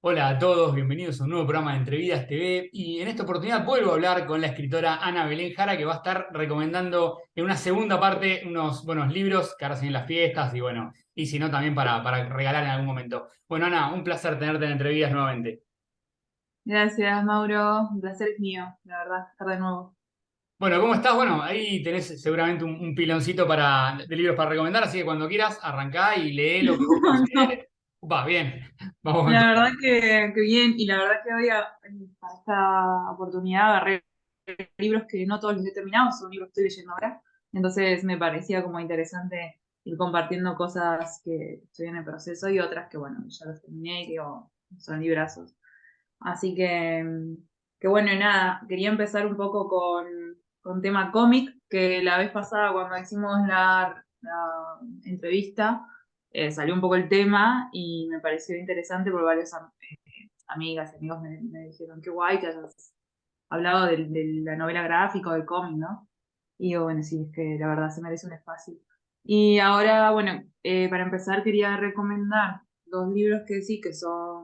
Hola a todos, bienvenidos a un nuevo programa de Entrevidas TV y en esta oportunidad vuelvo a hablar con la escritora Ana Belén Jara que va a estar recomendando en una segunda parte unos buenos libros que ahora se vienen las fiestas y bueno, y si no también para regalar en algún momento. Bueno Ana, un placer tenerte en Entrevidas nuevamente. Gracias, Mauro. Un placer es mío, la verdad, estar de nuevo. Bueno, ¿cómo estás? Bueno, ahí tenés seguramente un piloncito de libros para recomendar, así que cuando quieras arrancá y lee lo que vos No, consideres. Upa, bien, vamos con la todo. verdad que bien, y la verdad que hoy para esta oportunidad agarré libros que no todos los he terminado, son libros que estoy leyendo ahora, entonces me parecía como interesante ir compartiendo cosas que estoy en el proceso y otras que bueno, ya los terminé y que son librazos. Así que bueno, y nada, quería empezar un poco con tema cómic, que la vez pasada cuando hicimos la entrevista salió un poco el tema y me pareció interesante porque varias amigas y amigos me dijeron qué guay que hayas hablado de la novela gráfica o del cómic, ¿no? Y digo, bueno, sí, es que la verdad se merece un espacio. Y ahora, bueno, para empezar quería recomendar dos libros que sí,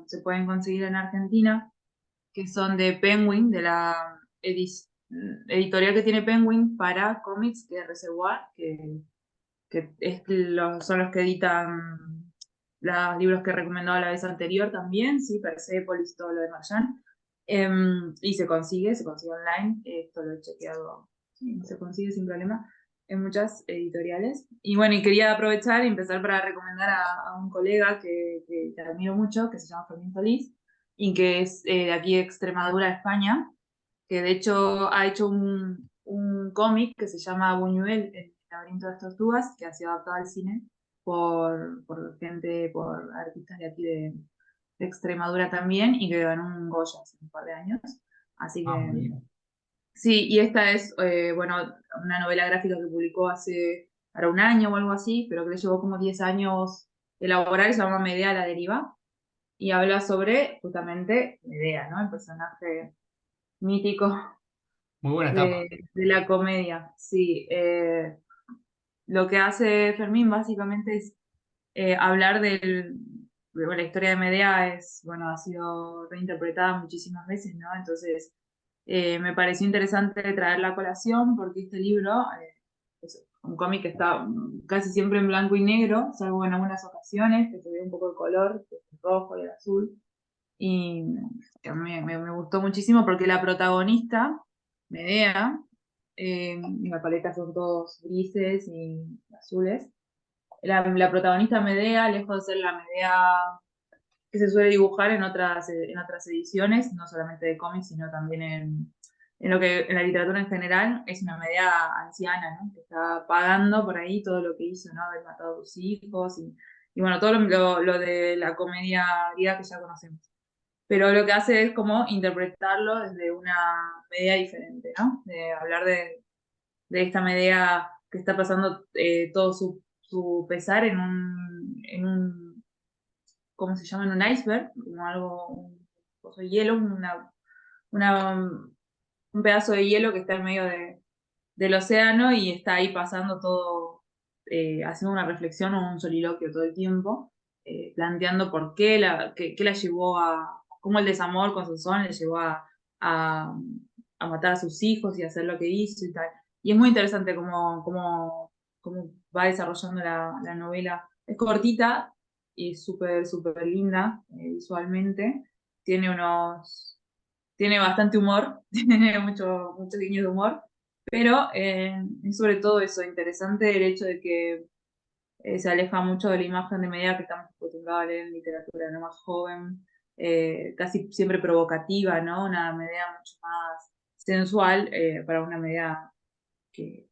se pueden conseguir en Argentina que son de Penguin, de la editorial que tiene Penguin para cómics, que es Reservoir, son los que editan los libros que he recomendado la vez anterior también, sí, Persepolis, todo lo de Marjan. Y se consigue online, esto lo he chequeado, sí, se consigue sin problema en muchas editoriales. Y bueno, y quería aprovechar y empezar para recomendar a un colega que admiro mucho, que se llama Fermín Solís, y que es de aquí de Extremadura, España, que de hecho ha hecho un cómic que se llama Buñuel, el laberinto de las tortugas, que ha sido adaptado al cine por artistas de aquí de Extremadura también, y que ganó un Goya hace un par de años. Así Ah, que muy bien. sí, y esta es, bueno, una novela gráfica que publicó hace para un año o algo así, pero que le llevó como 10 años elaborar, se llama Medea a la deriva, y habla sobre justamente Medea, ¿no? El personaje mítico Muy buena etapa. de la comedia. Sí, lo que hace Fermín básicamente es hablar bueno, la historia de Medea es, bueno, ha sido reinterpretada muchísimas veces, ¿no? Entonces, me pareció interesante traerla a colación porque este libro es un cómic que está casi siempre en blanco y negro, salvo en algunas ocasiones que se ve un poco el color, que es el rojo y el azul. Y me gustó muchísimo porque la protagonista, Medea, la paleta son todos grises y azules. La protagonista Medea, lejos de ser la Medea que se suele dibujar en otras ediciones, no solamente de cómics, sino también en la literatura en general, es una Medea anciana, ¿no? Que está pagando por ahí todo lo que hizo, ¿no? Haber matado a sus hijos y bueno, todo lo de la comedia griega que ya conocemos, pero lo que hace es como interpretarlo desde una medida diferente, ¿no? De hablar de esta medida que está pasando todo su pesar ¿cómo se llama? En un iceberg, como algo, un pozo de hielo, una, un pedazo de hielo que está en medio del océano y está ahí pasando todo, haciendo una reflexión o un soliloquio todo el tiempo, planteando por qué la llevó cómo el desamor con Sansón le llevó a, a matar a sus hijos y hacer lo que hizo y tal. Y es muy interesante cómo va desarrollando la novela. Es cortita y súper linda visualmente. Tiene tiene bastante humor, tiene muchos guiños de humor, pero es sobre todo eso, interesante el hecho de que se aleja mucho de la imagen de Medea que estamos acostumbrados a leer en literatura, ¿no? Más joven, casi siempre provocativa, ¿no? Una Medea mucho más sensual para una Medea que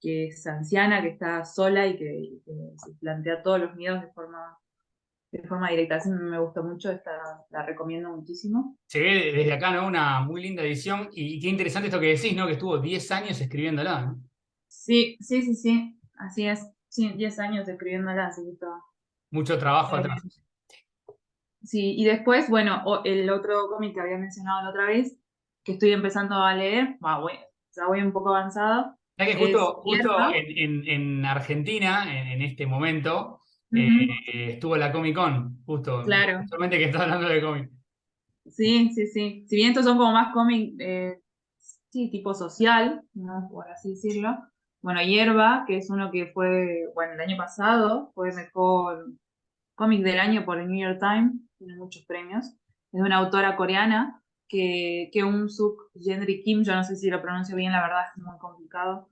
es anciana, que está sola y que se plantea todos los miedos de forma directa. Así me gustó mucho, la recomiendo muchísimo. Se ve desde acá, ¿no? Una muy linda edición y qué interesante esto que decís, ¿no? Que estuvo 10 años escribiéndola, ¿no? Sí, así es. Sí, 10 años escribiéndola, así que está. Mucho trabajo eh, atrás. sí, y después, bueno, el otro cómic que había mencionado la otra vez, que estoy empezando a leer, ya voy un poco avanzada, Ya que es justo Hierro. en Argentina, en este momento, Ujú, estuvo en la Comic Con, justo, claro. justamente que está hablando de cómic. Sí, sí, sí. Si bien estos son como más cómic, sí, tipo social, ¿no? Por así decirlo. Bueno, Hierba, que es uno que fue, bueno, el año pasado, fue mejor cómic del año por el New York Times, tiene muchos premios. Es de una autora coreana que Suk Gendry Kim, yo no sé si lo pronuncio bien, la verdad es muy complicado,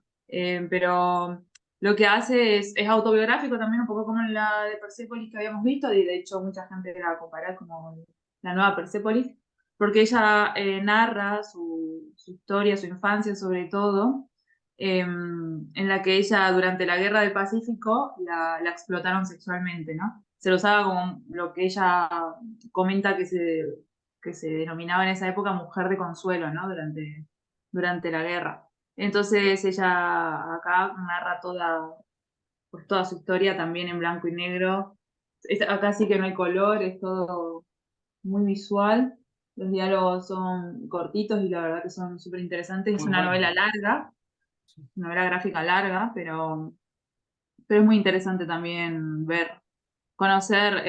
pero lo que hace es autobiográfico también, un poco como en la de Persepolis que habíamos visto, y de hecho mucha gente la compara como la nueva Persepolis, porque ella narra su historia, su infancia sobre todo, en la que ella durante la Guerra del Pacífico la explotaron sexualmente, ¿no? Se lo usaba como lo que ella comenta que se denominaba en esa época mujer de consuelo, ¿no? Durante la guerra. Entonces ella acá narra pues toda su historia también en blanco y negro. Acá sí que no hay color, es todo muy visual. Los diálogos son cortitos y la verdad que son súper interesantes. Es Muy una bueno. novela larga, novela gráfica larga, pero es muy interesante también conocer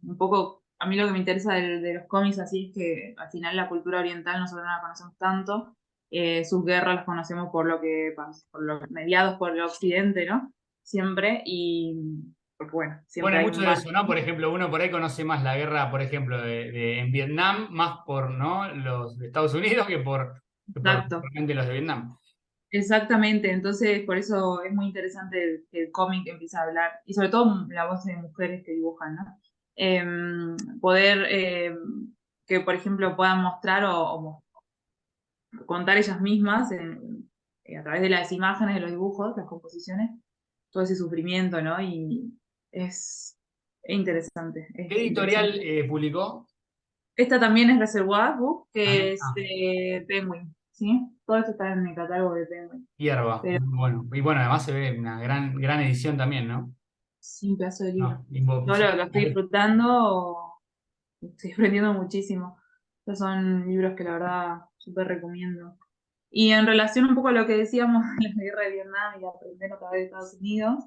un poco, a mí lo que me interesa de los cómics así es que al final la cultura oriental nosotros no la conocemos tanto, sus guerras las conocemos mediados por el occidente, ¿no? Siempre, y porque bueno, Bueno, siempre hay hay mucho un de bando. eso, ¿no? Por ejemplo, uno por ahí conoce más la guerra, por ejemplo, en Vietnam, más por, ¿no? Los de Estados Unidos que por Exacto. realmente los de Vietnam. Exactamente, entonces por eso es muy interesante que el cómic empiece a hablar, y sobre todo la voz de mujeres que dibujan, ¿no? Poder que, por ejemplo, puedan mostrar o contar ellas mismas a través de las imágenes, de los dibujos, las composiciones, todo ese sufrimiento, ¿no? Y es, es ¿Qué editorial interesante. publicó? Esta también es Reservoir Book, que También. es de Penguin, ¿sí? Todo esto está en el catálogo de Penguin. Hierba, Pero muy bueno. Y bueno, además se ve una gran edición también, ¿no? sí, un pedazo de libro. No, Yo lo estoy disfrutando, estoy aprendiendo muchísimo. Estos son libros que la verdad súper recomiendo. Y en relación un poco a lo que decíamos de la guerra de Vietnam y aprender a través de Estados Unidos,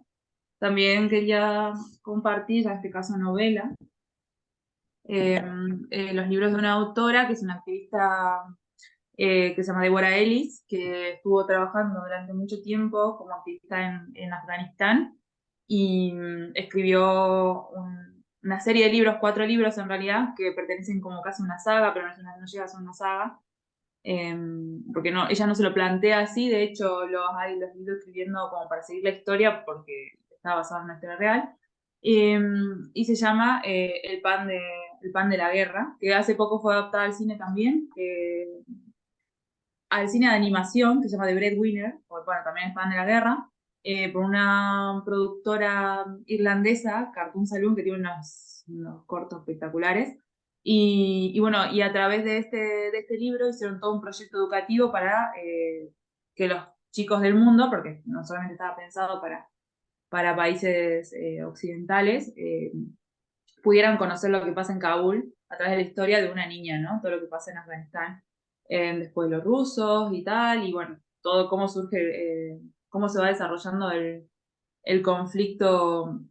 también quería compartir, en este caso novela, eh, los libros de una autora que es una activista que se llama Deborah Ellis, que estuvo trabajando durante mucho tiempo como activista en Afganistán y escribió una serie de libros, 4 libros en realidad, que pertenecen como casi a una saga, pero no llega a ser una saga, eh, porque no, ella no se lo plantea así, de hecho los ido escribiendo como para seguir la historia porque está basado en una historia real. Eh, y se llama El pan de la guerra, que hace poco fue adaptada al cine también, al cine de animación que se llama The Breadwinner, porque bueno, también es fan de la guerra, por una productora irlandesa, Cartoon Saloon, que tiene unos cortos espectaculares. Y bueno, y a través de este libro hicieron todo un proyecto educativo para que los chicos del mundo, porque no solamente estaba pensado para países occidentales, pudieran conocer lo que pasa en Kabul a través de la historia de una niña, ¿no? Todo lo que pasa en Afganistán, después los rusos y tal, y bueno, todo cómo surge, cómo se va desarrollando el conflicto.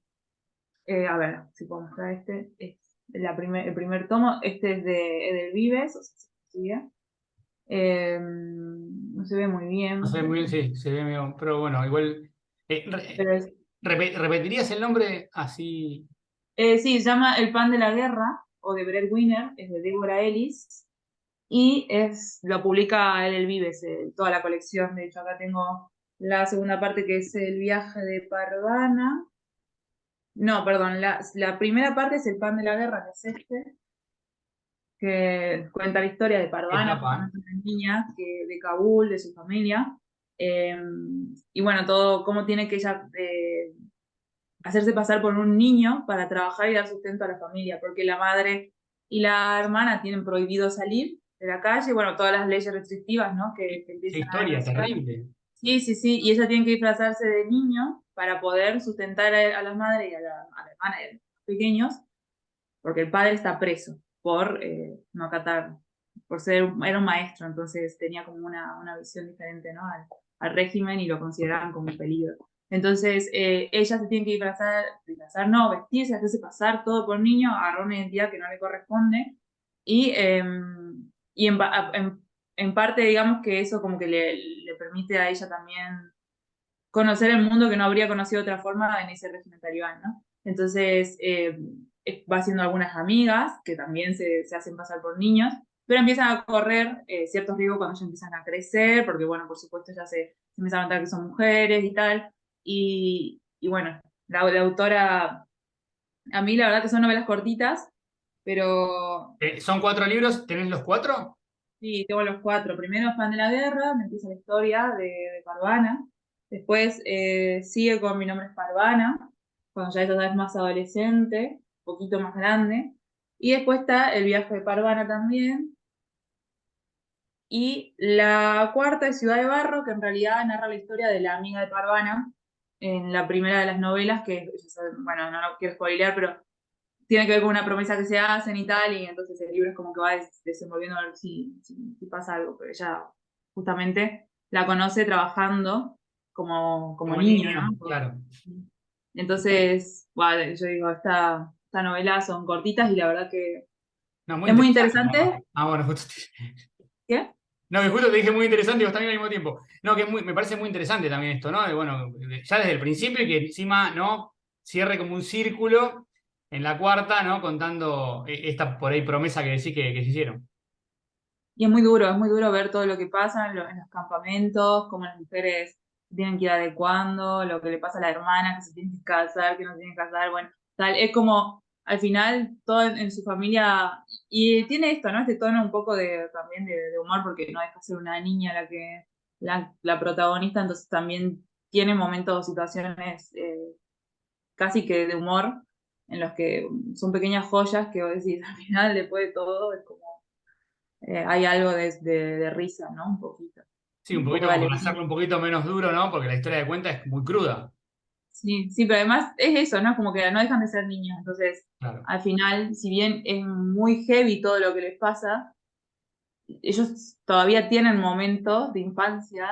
A ver, si puedo mostrar es el primer tomo, este es de Edelvives, o sea, se consigue. No se ve muy no bien, sé muy bien, sí, se ve medio, pero bueno, igual. eh, pero re- ¿Repetirías el nombre así? sí, se llama El pan de la guerra, o The Breadwinner, es de Deborah Ellis. Y lo publica él, el Vives, toda la colección. De hecho, acá tengo la segunda parte que es el viaje de Parvana. No, perdón, la primera parte es el pan de la guerra, que es este, que cuenta la historia de Parvana, Etapa, ¿eh? justamente una niña de Kabul, de su familia. Eh, y bueno, todo cómo tiene que ella hacerse pasar por un niño para trabajar y dar sustento a la familia, porque la madre y la hermana tienen prohibido salir de la calle, bueno, todas las leyes restrictivas, ¿no? Que Qué empiezan a haber en historia la ciudad. terrible. Sí, sí, sí, y ella tiene que disfrazarse de niño para poder sustentar a la madre y a la hermana y a los pequeños, porque el padre está preso por no acatar, era un maestro, entonces tenía como una visión diferente, ¿no? Al régimen y lo consideraban como un peligro. Entonces, ella se tiene que disfrazar no, vestirse, hacerse pasar todo por niño, agarrar una identidad que no le corresponde, y, y en parte, digamos que eso como que le permite a ella también conocer el mundo que no habría conocido de otra forma en ese régimen talibán, ¿no? Entonces, va haciendo algunas amigas que también se hacen pasar por niños, pero empiezan a correr ciertos riesgos cuando ya empiezan a crecer, porque bueno, por supuesto ya se empiezan a notar que son mujeres y tal, y bueno, la autora, a mí la verdad que son novelas cortitas, pero ¿Son 4 libros? ¿Tenés los 4? sí, tengo los cuatro. Primero Fan de la Guerra, me empieza la historia de Parvana. Después sigue con Mi nombre es Parvana, cuando ya ella es más adolescente, un poquito más grande. Y después está El viaje de Parvana también. Y la cuarta es Ciudad de Barro, que en realidad narra la historia de la amiga de Parvana en la primera de las novelas, que, bueno, no lo quiero spoilear, pero tiene que ver con una promesa que se hacen y tal, y entonces el libro es como que va desenvolviendo a ver si pasa algo, pero ella justamente la conoce trabajando como Como niño, niño, ¿no? claro. Entonces, bueno, yo digo, esta novela son cortitas y la verdad que No, muy es muy interesante, la verdad. interesante. Ah, bueno, justo. ¿Qué? No, que justo te dije muy interesante y vos también al mismo tiempo. No, que me parece muy interesante también esto, ¿no? Bueno, ya desde el principio y que encima, ¿no? Cierre como un círculo en la cuarta, ¿no? Contando esta por ahí promesa que decís que se hicieron. Y es muy duro ver todo lo que pasa en los campamentos, cómo las mujeres tienen que ir adecuando, lo que le pasa a la hermana, que se tiene que casar, que no se tiene que casar, bueno, tal, es como al final todo en su familia, y tiene esto, ¿no? Este tono un poco también de humor, porque no deja de ser una niña la protagonista, entonces también tiene momentos o situaciones casi que de humor, en los que son pequeñas joyas que vos decís, al final, después de todo, es como hay algo de risa, ¿no? Sí, un Un poco poquito de como para alegría. hacerlo un poquito menos duro, ¿no? Porque la historia de cuenta es muy cruda. Sí, sí, pero además es eso, ¿no? Como que no dejan de ser niños. Entonces, Claro. al final, si bien es muy heavy todo lo que les pasa, ellos todavía tienen momentos de infancia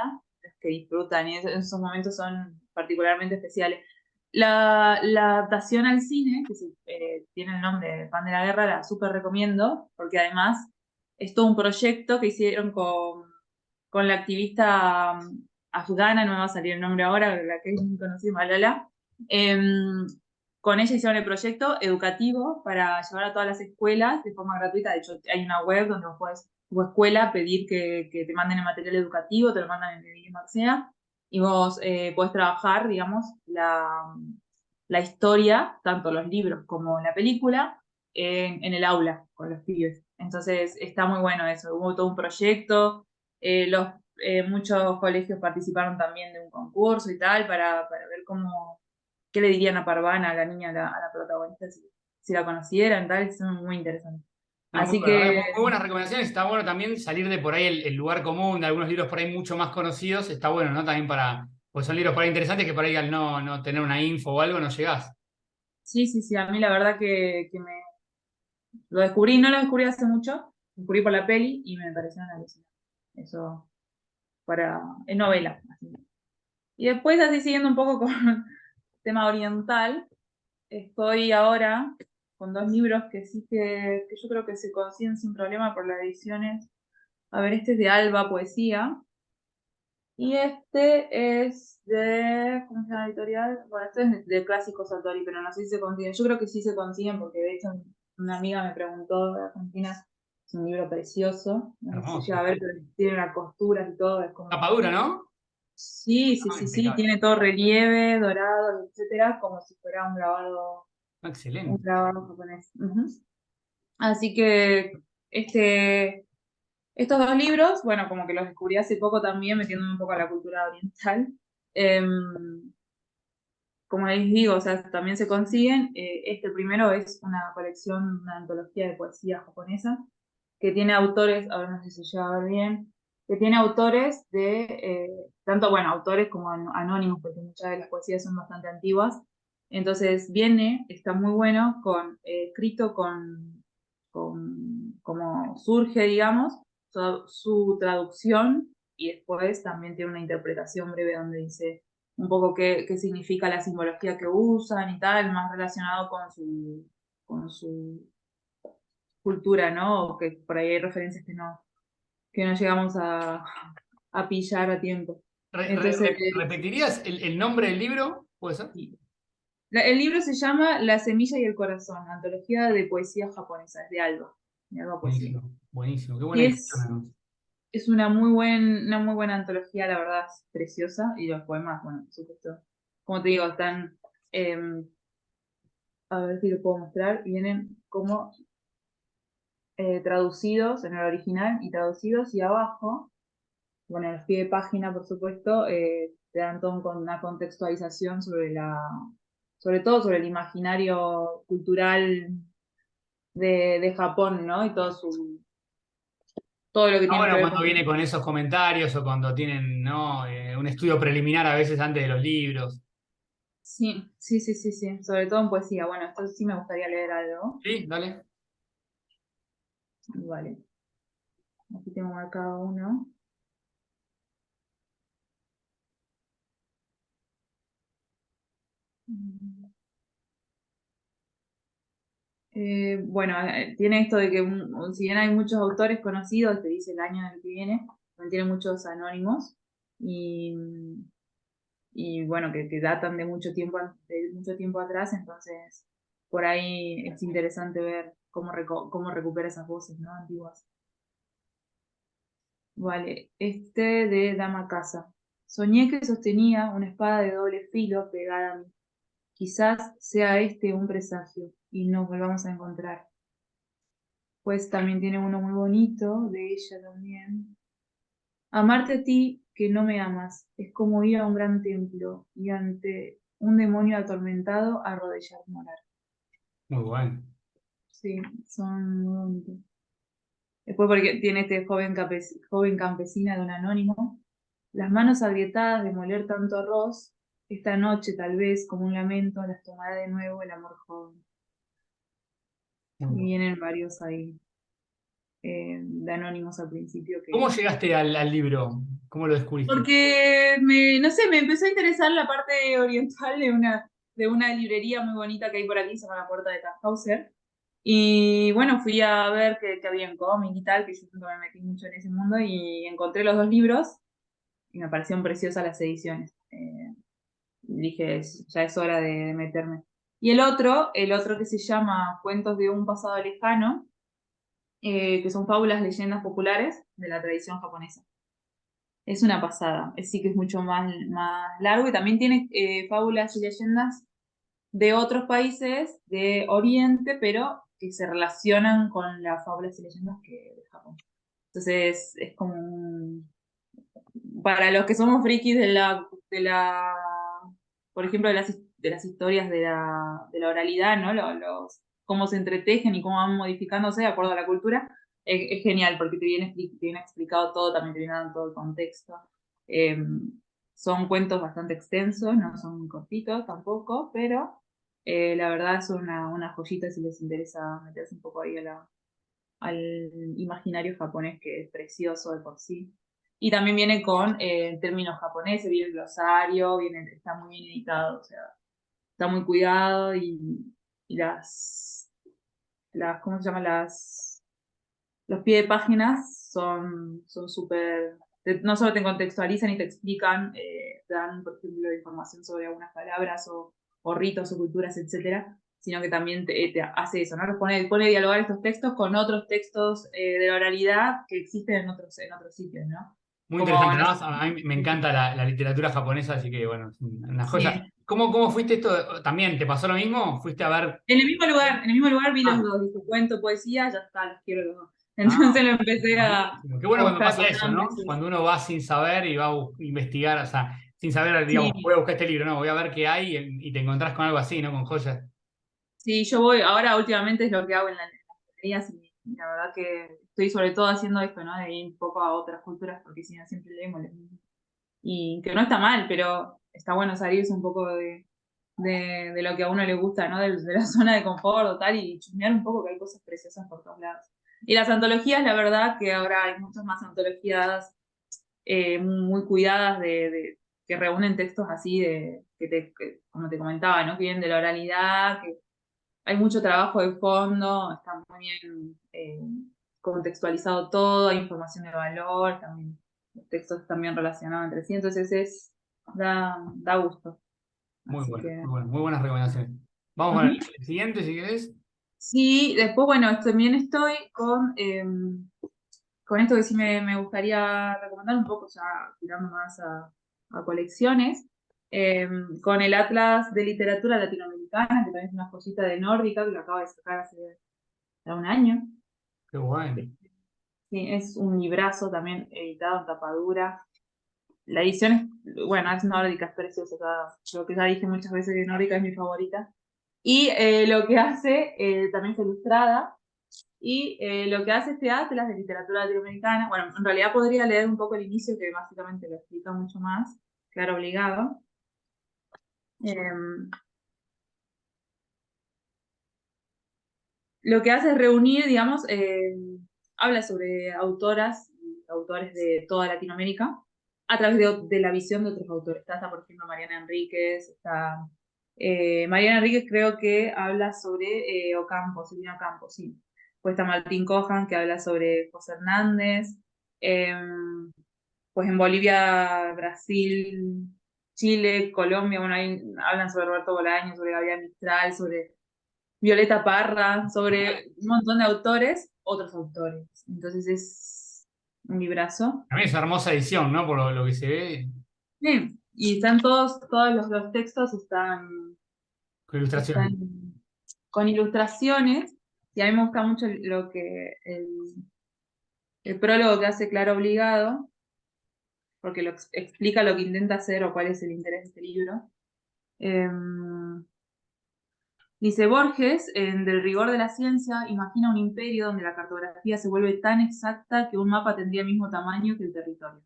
que disfrutan y esos momentos son particularmente especiales. La adaptación al cine, que tiene el nombre de Pan de la Guerra, la súper recomiendo, porque además es todo un proyecto que hicieron con la activista afgana, no me va a salir el nombre ahora, la que es muy conocida, Malala. Em, con ella hicieron el proyecto educativo para llevar a todas las escuelas de forma gratuita. De hecho, hay una web donde vos podés, tu escuela, pedir que te manden el material educativo, te lo mandan en el idioma que sea, y vos podés trabajar, digamos, la historia, tanto los libros como la película, en el aula con los pibes. Entonces, está muy bueno eso. Hubo todo un proyecto, muchos colegios participaron también de un concurso y tal, para ver qué le dirían a Parvana, a la niña, a la protagonista, si la conocieran, tal, es muy interesante. No, muy Así bueno. La verdad que que muy buenas recomendaciones. Está bueno también salir de por ahí el lugar común de algunos libros por ahí mucho más conocidos. Está bueno, ¿no? También pues son libros por ahí interesantes que por ahí al no tener una info o algo no llegás. sí, sí, sí, a mí la verdad que lo descubrí, no lo descubrí hace mucho, lo descubrí por la peli y me pareció una alucinante. Eso es novela. Así. Y después, así siguiendo un poco con tema oriental, estoy ahora con dos libros que sí que yo creo que se consiguen sin problema por las ediciones. A ver, este es de Alba Poesía. Y este es ¿cómo se llama la editorial? Bueno, este es de Clásicos Sartori, pero no sé si se consiguen. Yo creo que sí se consiguen porque de hecho una amiga me preguntó de Argentina, es un libro precioso, no sé si se llega Hermoso. a ver, pero tiene unas costuras y todo, es Tapa como... dura, ¿no? Sí, sí, Ah, sí, sí, impecable. tiene todo relieve, dorado, etcétera, como si fuera un Excelente. grabado japonés. Ujú. Así que este, estos dos libros, bueno, como que los descubrí hace poco también, metiéndome un poco a la cultura oriental. Em, como les digo, o sea, también se consiguen. Este primero es una colección, una antología de poesía japonesa, que tiene autores, ahora no sé si se llega a ver bien, que tiene autores tanto, bueno, autores como anónimos, porque muchas de las poesías son bastante antiguas. Entonces está muy bueno, escrito como surge, digamos, su traducción, y después también tiene una interpretación breve donde dice un poco qué significa la simbología que usan y tal, más relacionado con su cultura, ¿no? O que por ahí hay referencias que no llegamos a pillar a tiempo. Entonces, ¿Repetirías el nombre del libro? ¿Puede ser? el libro se llama La semilla y el corazón, antología de poesía japonesa, es de Alba Poesía. Buenísimo, buenísimo. Qué buena Y edición, es, además. es una muy buena antología, la verdad, es preciosa. Y los poemas, bueno, por supuesto, como te digo, están, a ver si lo puedo mostrar, vienen como traducidos en el original y traducidos, y abajo, bueno, en los pie de página, por supuesto, te dan una contextualización sobre todo sobre el imaginario cultural de Japón, ¿no? Y todo lo que Ah, tiene que bueno, ver cuando con... viene con esos comentarios o cuando tienen, ¿no? Un estudio preliminar a veces antes de los libros. Sí, sí, sí, sí, sí, sobre todo en poesía. Bueno, esto sí me gustaría leer algo. Sí, dale. Vale, aquí tengo marcado uno. Bueno, tiene esto de que si bien hay muchos autores conocidos, te dice el año en el que viene, también tiene muchos anónimos y, y bueno, que datan de mucho tiempo atrás, entonces por ahí es interesante ver cómo recupera esas voces, ¿no? Antiguas. Vale, este de Dama Casa. Soñé que sostenía una espada de doble filo pegada a mí. Quizás sea este un presagio y nos volvamos a encontrar. Pues también tiene uno muy bonito, de ella también. Amarte a ti que no me amas es como ir a un gran templo y ante un demonio atormentado arrodillar morar. Muy bueno. Sí, son muy bonitos. Después porque tiene este joven campesina de un anónimo. Las manos agrietadas de moler tanto arroz, esta noche tal vez como un lamento las tomará de nuevo el amor joven. Muy Y bueno. vienen varios ahí de anónimos al principio ¿Cómo que... llegaste al libro? ¿Cómo lo descubriste? Porque no sé, me empezó a interesar la parte oriental de una librería muy bonita que hay por aquí, se llama La Puerta de Tannhäuser. Y bueno, fui a ver que había en cómic y tal, que yo nunca me metí mucho en ese mundo, y encontré los dos libros y me parecieron preciosas las ediciones. Dije, ya es hora de meterme. Y el otro que se llama Cuentos de un pasado lejano, que son fábulas, leyendas populares de la tradición japonesa. Es una pasada, sí que es mucho más largo y también tiene fábulas y leyendas de otros países de Oriente, pero que se relacionan con las fábulas y leyendas de Japón. Entonces es como para los que somos frikis por ejemplo, de las historias de la oralidad, ¿no? Cómo se entretejen y cómo van modificándose de acuerdo a la cultura, es genial porque te viene explicado todo, también te viene dando todo el contexto. Eh, Son cuentos bastante extensos, no son muy cortitos tampoco, pero la verdad es una joyita si les interesa meterse un poco ahí al imaginario japonés, que es precioso de por sí. Y también viene con términos japoneses, viene el glosario, está muy bien editado, o sea, está muy cuidado y ¿cómo se llama? Los pies de páginas son súper, no solo te contextualizan y te explican, te dan, por ejemplo, información sobre algunas palabras o ritos o culturas, etcétera, sino que también te hace eso, ¿no? Pone a dialogar estos textos con otros textos de la oralidad que existen en otros sitios, ¿no? Muy Como, interesante, no ¿no? sé, A mí me encanta la literatura japonesa, así que bueno, es una joya. sí. ¿Cómo fuiste esto? ¿También te pasó lo mismo? ¿Fuiste a ver? En el mismo lugar vi los Ah, dos, dije, cuento, poesía, ya está, los quiero los dos. ah, Entonces lo empecé a, buenísimo. Qué a bueno cuando buscar pasa porque eso, estaban ¿no? precios. Cuando uno va sin saber y va a investigar, o sea, sin saber, digamos, voy a Sí, buscar este libro, no, voy a ver qué hay y te encontrás con algo así, ¿no? Con joyas. sí, yo voy, ahora últimamente es lo que hago en las librerías y la verdad que estoy sobre todo haciendo esto, ¿no? De ir un poco a otras culturas porque si no siempre leemos lo mismo. Y que no está mal, pero está bueno salirse un poco de lo que a uno le gusta, ¿no? De la zona de confort o tal y chusmear un poco que hay cosas preciosas por todos lados. Y las antologías, la verdad que ahora hay muchas más antologías muy cuidadas que reúnen textos así como te comentaba, ¿no? Que vienen de la oralidad, que hay mucho trabajo de fondo, está muy bien contextualizado todo, hay información de valor, también los textos están bien relacionados entre sí, entonces da gusto. Muy Así bueno, que. muy bueno, muy buenas recomendaciones. Vamos con Ujú. el siguiente, si querés. Sí, después, bueno, también estoy con esto que sí me gustaría recomendar un poco, ya tirando más a colecciones, con el Atlas de Literatura Latinoamericana, que también es una joyita de Nórdica, que lo acabo de sacar hace ya un año. Qué bueno. Sí, es un librazo también editado en tapadura. La edición es, bueno, es nórdica, es preciosa. Lo que ya dije muchas veces que nórdica es mi favorita. Y lo que hace, también es ilustrada, y lo que hace este Atlas de Literatura Latinoamericana, bueno, en realidad podría leer un poco el inicio, que básicamente lo explica mucho más, claro, obligado. Eh, lo que hace es reunir, digamos, habla sobre autoras y autores de toda Latinoamérica a través de la visión de otros autores. Está, por ejemplo, Mariana Enríquez, Mariana Enríquez creo que habla sobre Ocampo, Silvina Ocampo, sí. Pues está Martín Cojan, que habla sobre José Hernández. Eh, pues en Bolivia, Brasil, Chile, Colombia, bueno, ahí hablan sobre Roberto Bolaño, sobre Gabriel Mistral, sobre Violeta Parra, sobre un montón de autores, otros autores. Entonces es un librazo. También es una hermosa edición, ¿no? Por lo que se ve, Sí, y están todos los textos con están ilustración. con ilustraciones, y a mí me gusta mucho lo que el prólogo que hace Claro Obligado, porque explica lo que intenta hacer o cuál es el interés de este libro. Dice Borges, en Del rigor de la ciencia, imagina un imperio donde la cartografía se vuelve tan exacta que un mapa tendría el mismo tamaño que el territorio.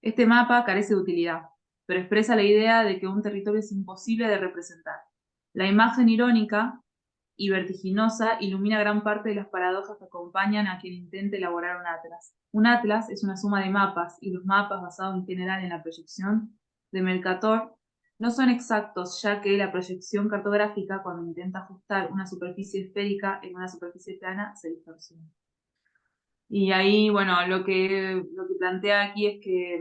Este mapa carece de utilidad, pero expresa la idea de que un territorio es imposible de representar. La imagen irónica y vertiginosa ilumina gran parte de las paradojas que acompañan a quien intente elaborar un atlas. Un atlas es una suma de mapas, y los mapas, basados en general en la proyección de Mercator, no son exactos, ya que la proyección cartográfica, cuando intenta ajustar una superficie esférica en una superficie plana, se distorsiona. Y ahí, bueno, lo que plantea aquí es que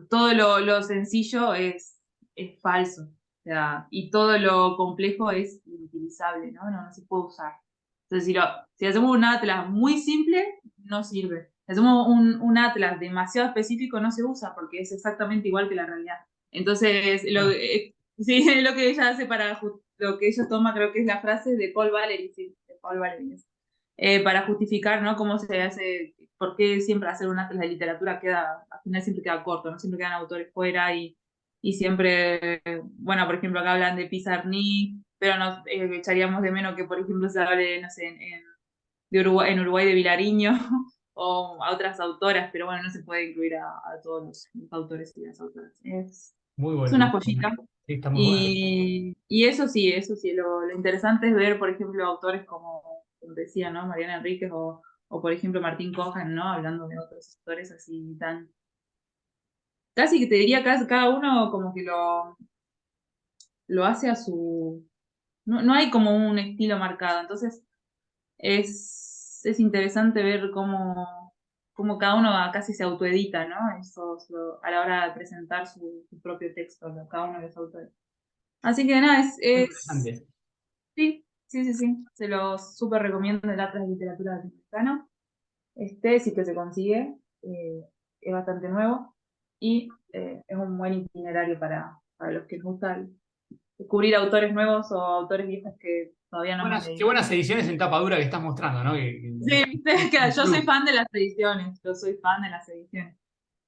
todo lo sencillo es falso. O sea, y todo lo complejo es inutilizable, ¿no? No se puede usar. Entonces, si hacemos un atlas muy simple, no sirve. Si hacemos un atlas demasiado específico, no se usa porque es exactamente igual que la realidad. Entonces, Claro. sí, lo que ella hace lo que ella toma, creo que es la frase de Paul Valery, sí, de Paul Valery, para justificar, ¿no? Cómo se hace, por qué siempre hacer un atlas de literatura al final siempre queda corto, ¿no? Siempre quedan autores fuera y siempre, bueno, por ejemplo, acá hablan de Pizarnik, pero nos echaríamos de menos que, por ejemplo, se hable, no sé, en Uruguay de Vilariño o a otras autoras, pero bueno, no se puede incluir a todos los autores y las autoras. Muy Es bueno, una muy bueno. joyita. Sí, está muy bueno. Y eso sí, lo interesante es ver, por ejemplo, autores como decía, ¿no? Mariana Enríquez o, por ejemplo, Martín Cojan, ¿no? Hablando de otros autores así tan. Casi que te diría que cada uno como que lo hace a su. No hay como un estilo marcado. Entonces es interesante ver cómo cada uno casi se autoedita, ¿no? A la hora de presentar su propio texto, cada uno de los autores. Así que nada, Muy es interesante. sí, sí, sí, sí. Se los súper recomiendo el Atlas de Literatura Latinoamericana. Sí que se consigue. Es bastante nuevo. Y es un buen itinerario para los que les gusta descubrir autores nuevos o autores viejos que todavía no hemos Qué leído. buenas ediciones en tapa dura que estás mostrando, ¿no? Sí, viste, que yo soy Plus. fan de las ediciones. Yo soy fan de las ediciones.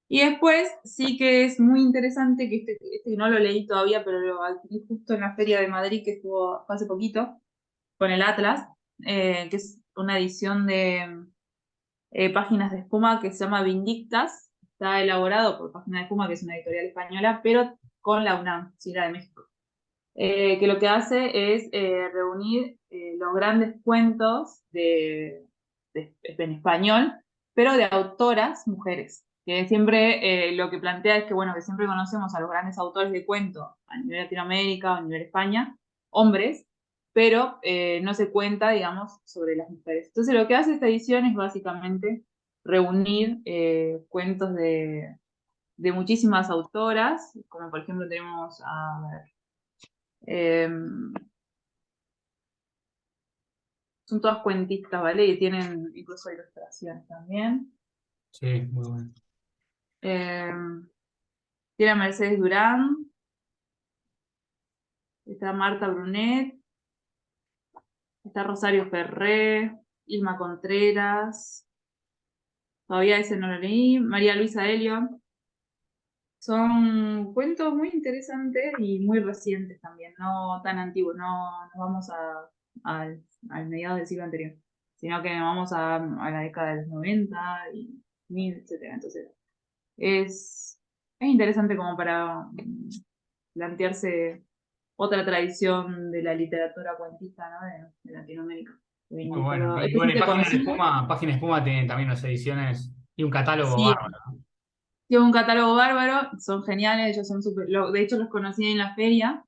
Y después sí que es muy interesante que este no lo leí todavía, pero lo adquirí justo en la Feria de Madrid que estuvo hace poquito con el Atlas, que es una edición de Páginas de Espuma que se llama Vindictas. Está elaborado por Páginas de Espuma, que es una editorial española, pero con la UNAM, sí, la de México. Que lo que hace es reunir los grandes cuentos en español, pero de autoras mujeres. que siempre lo que plantea es que, bueno, que siempre conocemos a los grandes autores de cuento a nivel Latinoamérica o a nivel España, hombres, pero no se cuenta, digamos, sobre las mujeres. Entonces lo que hace esta edición es básicamente reunir cuentos de muchísimas autoras, como por ejemplo tenemos a ver, son todas cuentistas, ¿vale? Y tienen incluso ilustraciones también. Sí, muy bueno. Eh, tiene a Mercedes Durán, está Marta Brunet, está Rosario Ferré, Ilma Contreras, todavía ese no lo leí, María Luisa Elio. Son cuentos muy interesantes y muy recientes también, no tan antiguos, no vamos al mediado del siglo anterior, sino que vamos a la década de los 90 y 1000, etcétera. Entonces, es interesante como para plantearse otra tradición de la literatura cuentista, ¿no? de Latinoamérica. Muy bueno. Y Este sí bueno, y se consume. Página Espuma tiene también unas ediciones y un catálogo Sí, bárbaro, ¿no? tiene un catálogo bárbaro, son geniales, ellos son súper, de hecho los conocí en la feria,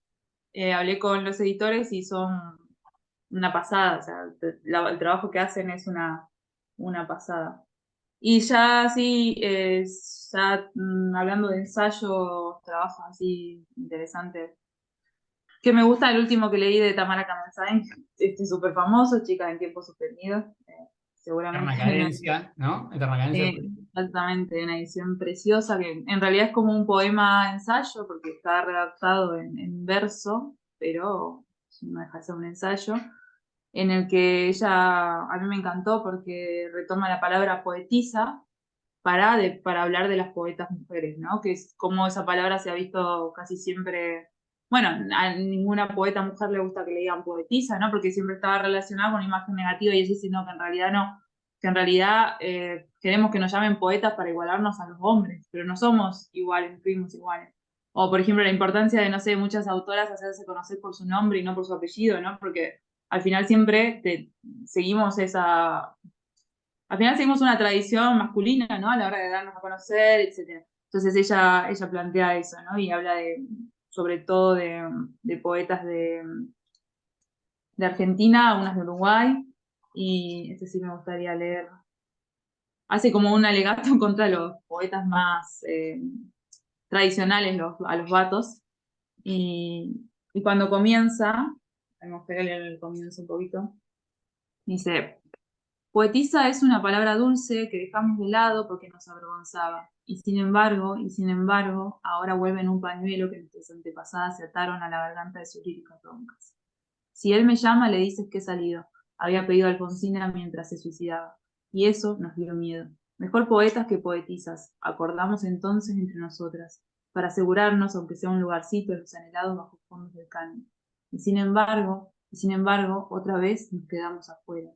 hablé con los editores y son una pasada, o sea, el trabajo que hacen es una pasada. Y ya así, hablando de ensayos, trabajos así interesantes, que me gusta el último que leí de Tamara Kamensain, súper famoso, Chicas en tiempos suspendidos, Eterna seguramente Cadencia, ¿no? Eterna Cadencia. exactamente, una edición preciosa que en realidad es como un poema ensayo porque está redactado en verso, pero no deja de ser un ensayo, en el que ella, a mí me encantó porque retoma la palabra poetisa para hablar de las poetas mujeres, ¿no? Que es como esa palabra se ha visto casi siempre, bueno, a ninguna poeta mujer le gusta que le digan poetisa, ¿no? Porque siempre estaba relacionada con una imagen negativa y ella dice, no, que en realidad no, que en realidad queremos que nos llamen poetas para igualarnos a los hombres, pero no somos iguales, no fuimos iguales. O, por ejemplo, la importancia de, no sé, muchas autoras hacerse conocer por su nombre y no por su apellido, ¿no? Porque al final siempre seguimos al final seguimos una tradición masculina, ¿no? A la hora de darnos a conocer, etcétera. Entonces ella plantea eso, ¿no? Y habla sobre todo de poetas de Argentina, unas de Uruguay, y este sí me gustaría leer. Hace como un alegato contra los poetas más tradicionales, a los vatos, y cuando comienza, me gustaría leer el comienzo un poquito, dice, poetisa es una palabra dulce que dejamos de lado porque nos avergonzaba. Y sin embargo, ahora vuelve en un pañuelo que nuestras antepasadas se ataron a la garganta de sus líricas roncas. Si él me llama, le dices que he salido. Había pedido a Alfonsina mientras se suicidaba. Y eso nos dio miedo. Mejor poetas que poetisas, acordamos entonces entre nosotras, para asegurarnos, aunque sea un lugarcito en los anhelados bajos fondos del caño. Y sin embargo, otra vez nos quedamos afuera.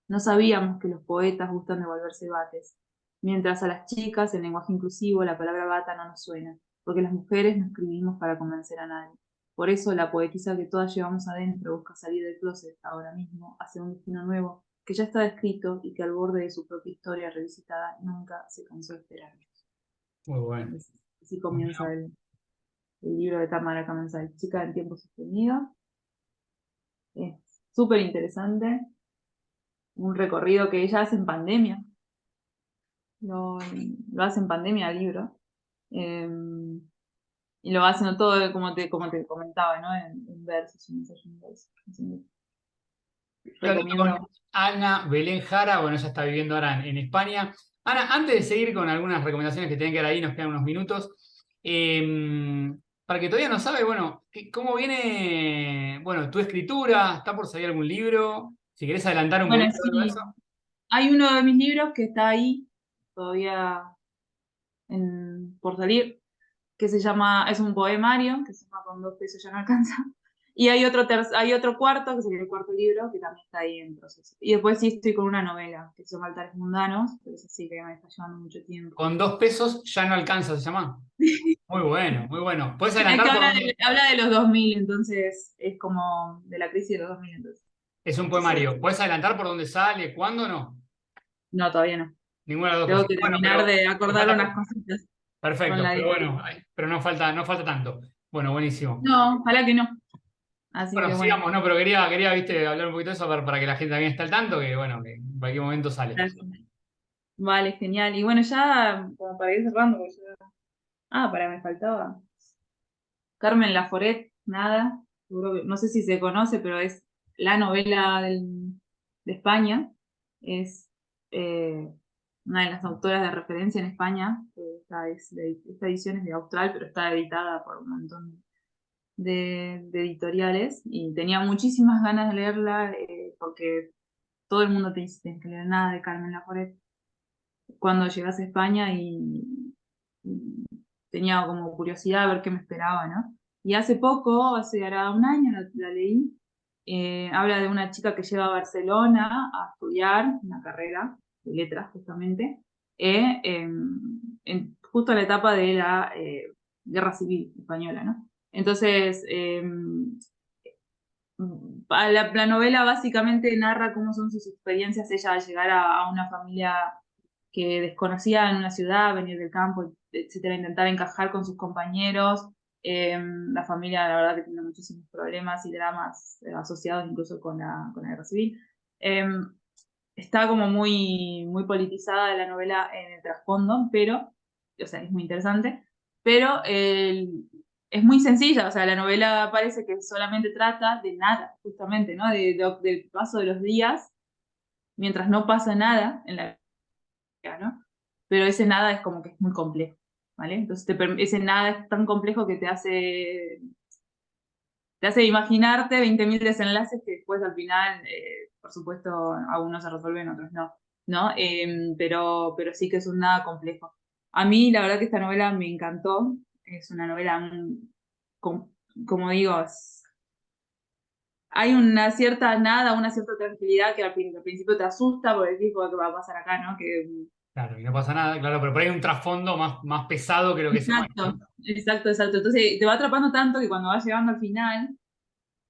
No sabíamos que los poetas gustan de volverse bates, mientras a las chicas, en lenguaje inclusivo, la palabra bata no nos suena, porque las mujeres no escribimos para convencer a nadie. Por eso la poetisa que todas llevamos adentro busca salir del closet ahora mismo hacia un destino nuevo que ya está descrito y que al borde de su propia historia revisitada nunca se cansó de esperarnos. Muy bueno. Así comienza el libro de Tamara Kamensai, Chica en tiempo sostenido. Es súper interesante, un recorrido que ella hace en pandemia. Lo hace en pandemia el libro. Eh, y lo va haciendo todo como te comentaba, ¿no? En versos, en ensayos en versos. Así Estoy hablando con recomiendo. Ana Belén Jara, bueno, ella está viviendo ahora en España. Ana, antes de seguir con algunas recomendaciones que tienen que dar ahí, nos quedan unos minutos. Para que todavía no sabe, bueno, ¿cómo viene, bueno, tu escritura? ¿Está por salir algún libro? Si querés adelantar un Bueno, poquito de todo sí, eso. hay uno de mis libros que está ahí todavía por salir, que se llama, es un poemario, que se llama Con 2 pesos ya no alcanza. Y hay otro cuarto, que sería el cuarto libro, que también está ahí en proceso. Y después sí estoy con una novela, que son Altares Mundanos, pero eso sí que me está llevando mucho tiempo. Con 2 pesos ya no alcanza, se llama. Muy bueno, muy bueno. ¿Puedes Es que adelantar por dónde? habla de los 2000, entonces es como de la crisis de los 2000, entonces. Es un Entonces, poemario. ¿Puedes adelantar por dónde sale? ¿Cuándo no? no, todavía no. Ninguna de las dos Tengo cosas. que Bueno, terminar pero de nos acordar falta unas poco. cositas con Perfecto, la pero editorial. bueno, pero no falta tanto. Bueno, buenísimo. No, ojalá que no. Así Bueno, que bueno. sigamos, no, pero quería, viste, hablar un poquito de eso para que la gente también esté al tanto, que bueno, que en cualquier momento sale. Gracias. Vale, genial. Y bueno, ya como para ir cerrando, porque me faltaba. Carmen Laforet, nada. No sé si se conoce, pero es la novela de España. Es eh, una de las autoras de referencia en España. Esta edición es de Austral, pero está editada por un montón de editoriales. Y tenía muchísimas ganas de leerla porque todo el mundo te dice: "Tienes que leer nada de Carmen Laforet cuando llegas a España", y tenía como curiosidad a ver qué me esperaba, ¿no? Y hace poco, hace ahora un año, la leí. Habla de una chica que llega a Barcelona a estudiar una carrera de letras, justamente, justo en la etapa de la Guerra Civil Española, ¿no? Entonces, la novela básicamente narra cómo son sus experiencias ella al llegar a una familia que desconocía en una ciudad, venir del campo, etcétera, intentar encajar con sus compañeros. La familia, la verdad, que tiene muchísimos problemas y dramas asociados incluso con la guerra civil. Eh, Está como muy politizada la novela en el trasfondo, pero, o sea, es muy interesante, pero es muy sencilla, o sea, la novela parece que solamente trata de nada, justamente, ¿no? Del paso de los días, mientras no pasa nada en la vida, ¿no? Pero ese nada es como que es muy complejo, ¿vale? Entonces ese nada es tan complejo que te hace imaginarte 20.000 desenlaces que después al final, por supuesto, algunos se resuelven, otros no. Pero sí que es un nada complejo. A mí, la verdad que esta novela me encantó. Es una novela, com- como digo, hay una cierta nada, una cierta tranquilidad que al principio te asusta porque decís: "¿Qué va a pasar acá, no?". Claro, y no pasa nada, claro, pero por ahí hay un trasfondo más pesado que lo que se muestra, Exacto, ¿no? exacto, exacto. Entonces te va atrapando tanto que cuando vas llegando al final,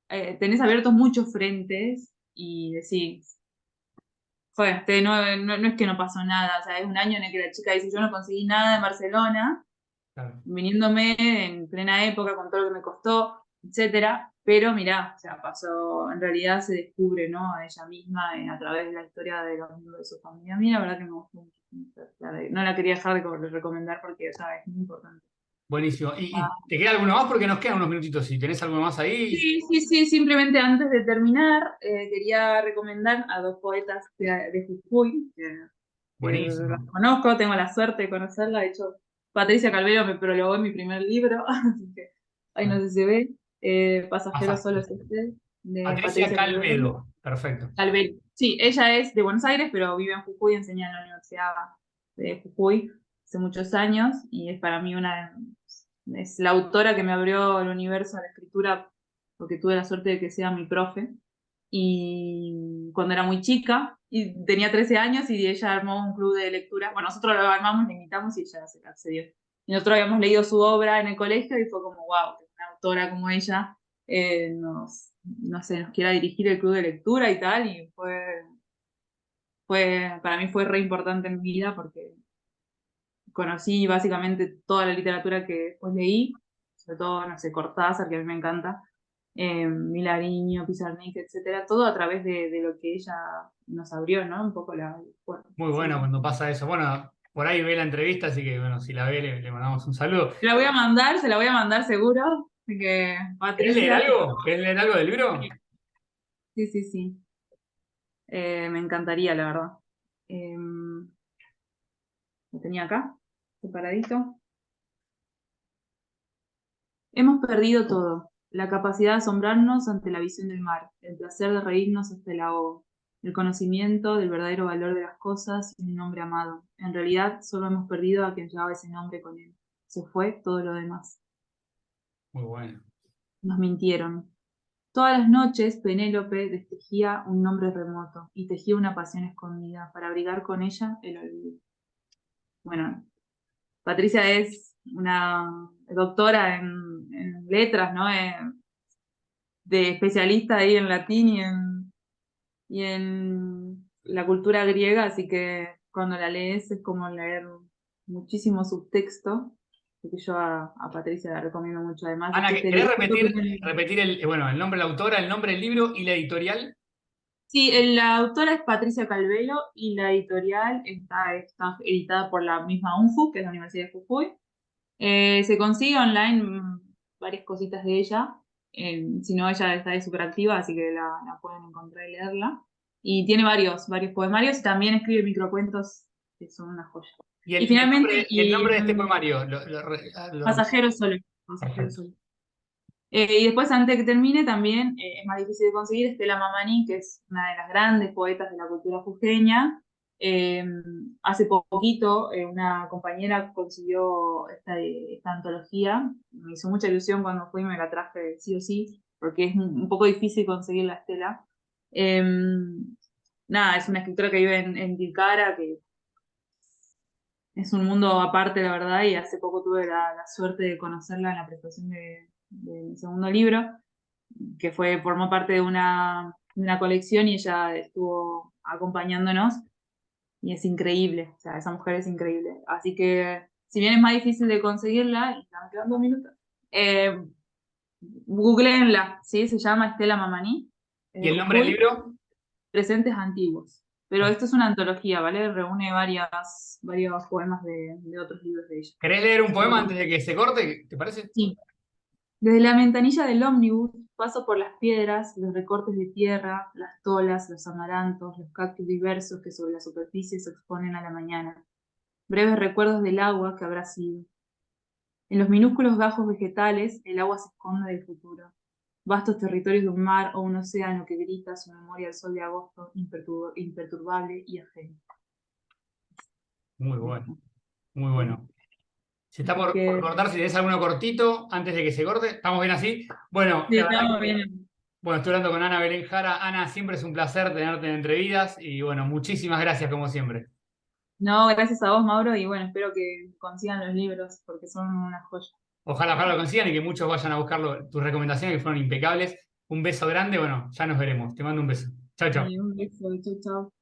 tenés abiertos muchos frentes y decís: "Joder, no es que no pasó nada". O sea, es un año en el que la chica dice: "Yo no conseguí nada en Barcelona, Claro. viniéndome en plena época con todo lo que me costó, etcétera". Pero mirá, o sea, pasó, en realidad se descubre, ¿no?, a ella misma a través de la historia de los miembros de su familia. A mí la verdad que me gustó mucho. No la quería dejar de recomendar porque, ¿sabes?, es muy importante. Buenísimo. ¿Y te queda alguno más? Porque nos quedan unos minutitos. Si tenés alguno más ahí, Sí, sí, sí, simplemente antes de terminar, quería recomendar a dos poetas de Jujuy, que las buenísimo. conozco, tengo la suerte de conocerla. De hecho, Patricia Calvero me prologó en mi primer libro, así que ahí no Bueno, sé si se ve. Pasajero pasaje. solo es este, de Patricia Patricia Calvero. Calvedo. Perfecto. Calvero. Sí, ella es de Buenos Aires, pero vive en Jujuy, enseña en la Universidad de Jujuy hace muchos años, y es para mí es la autora que me abrió el universo de la escritura, porque tuve la suerte de que sea mi profe. Y cuando era muy chica, y tenía 13 años, y ella armó un club de lectura. Bueno, nosotros lo armamos, le invitamos y ella se accedió. Y nosotros habíamos leído su obra en el colegio y fue como: wow, una autora como ella no sé, nos quiera dirigir el club de lectura y tal. Y para mí fue re importante en mi vida porque conocí básicamente toda la literatura que después leí, sobre todo, no sé, Cortázar, que a mí me encanta, Milariño, Pizarnik, etcétera, todo a través de lo que ella nos abrió, ¿no? Un poco bueno, Muy bueno sí. cuando pasa eso. Bueno, por ahí ve la entrevista, así que bueno, si la ve, le mandamos un saludo. Se la voy a mandar seguro, así que ¿Querés leer Patricia, algo? ¿Querés leer algo del libro? sí, sí, sí. Me encantaría, la verdad. Lo tenía acá, separadito. Hemos perdido todo: la capacidad de asombrarnos ante la visión del mar, el placer de reírnos hasta el ahogo, el conocimiento del verdadero valor de las cosas y un nombre amado. En realidad, solo hemos perdido a quien llevaba ese nombre con él. Se fue todo lo demás. Muy bueno. Nos mintieron. Todas las noches Penélope destejía un nombre remoto y tejía una pasión escondida para abrigar con ella el olvido. Bueno, Patricia es una doctora en letras, ¿no? De especialista ahí en latín y en la cultura griega, así que cuando la lees es como leer muchísimo subtexto, porque yo a Patricia la recomiendo mucho. Además, Ana, después te ¿querés creo que repetir bueno, el nombre de la autora, el nombre del libro y la editorial? sí, la autora es Patricia Calvelo y la editorial está editada por la misma UNFU, que es la Universidad de Jujuy. Se consigue online varias cositas de ella. Si no, ella está súper activa, así que la pueden encontrar y leerla. Y tiene varios poemarios y también escribe microcuentos que son una joya. Y Y finalmente, el nombre de este poemario. Pasajero Solo. Pasajero Perfecto. Solo. Y después, antes de que termine, también es más difícil de conseguir Estela Mamani, que es una de las grandes poetas de la cultura jujeña. Eh, Hace poquito una compañera consiguió esta antología. Me hizo mucha ilusión cuando fui y me la traje sí o sí, porque es un poco difícil conseguir la Estela. Eh, Nada, es una escritora que vive en Tilcara, que es un mundo aparte, la verdad, y hace poco tuve la suerte de conocerla en la presentación de mi segundo libro, que formó parte de una colección y ella estuvo acompañándonos y es increíble, o sea, esa mujer es increíble. Así que, si bien es más difícil de conseguirla, y ya me quedan 2 minutos, eh, googleenla, ¿sí? Se llama Estela Mamani, es ¿Y de el nombre del Jujuy, libro? Presentes Antiguos. Pero esto es una antología, ¿vale? Reúne varios poemas de otros libros de ella. ¿Querés leer un Así que, poema antes de que se corte? ¿Te parece? sí. Desde la ventanilla del ómnibus paso por las piedras, los recortes de tierra, las tolas, los amarantos, los cactus diversos que sobre la superficie se exponen a la mañana. Breves recuerdos del agua que habrá sido. En los minúsculos gajos vegetales, el agua se esconde del futuro. Vastos territorios de un mar o un océano que grita su memoria al sol de agosto, imperturbable y ajeno. Muy bueno, muy bueno. Se está Así por que, cortar, si tenés alguno cortito, antes de que se corte. ¿Estamos bien así? Bueno, sí, la verdad estamos que, bien. bueno, estoy hablando con Ana Belén Jara. Ana, siempre es un placer tenerte en Entrevidas y bueno, muchísimas gracias como siempre. No, gracias a vos, Mauro, y bueno, espero que consigan los libros porque son una joya. Ojalá lo consigan y que muchos vayan a buscarlo. Tus recomendaciones que fueron impecables. Un beso grande, bueno, ya nos veremos. Te mando un beso. Chao, chao. Y un beso, chau, chau.